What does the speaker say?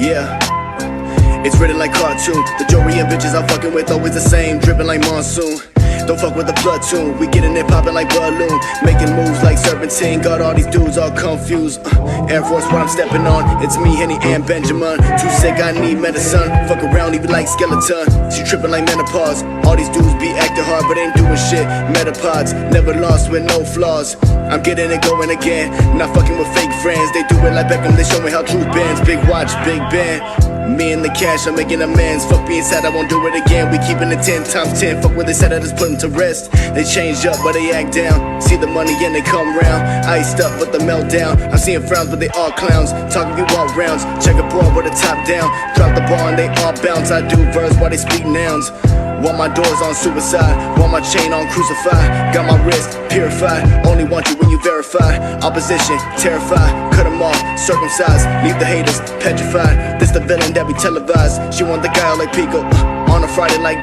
Yeah, it's written like cartoon. The jewelry and bitches I'm fucking with always the same, dripping like monsoon. Don't fuck with the platoon, we getting it popping like balloon, making moves like serpentine. Got all these dudes all confused. Air Force what I'm stepping on, it's me, Henny, and Benjamin. Too sick, I need medicine. Fuck around, even like skeleton. She tripping like menopause. All these dudes be acting hard, but ain't doing shit. Metapods, never lost with no flaws. I'm getting it going again, not fucking with fake friends. They do it like Beckham, they show me how truth bends. Big watch, big band. Me and the cash, I'm making amends. Fuck being sad, I won't do it again. We keeping it 10 times 10. Fuck what they said, I just put them to rest. They change up, but they act down. See the money and they come round. Iced up with the meltdown. I'm seeing frowns, but they all clowns. Talking you all rounds. Check a ball with the top down. Drop the ball and they all bounce. I do verbs while they speak nouns. Want my doors on suicide, want my chain on crucify. Got my wrist purified, only want you when you verify. Opposition, terrified, cut them off, circumcised. Leave the haters petrified, this the villain that we televise. She want the guy like Pico, on a Friday like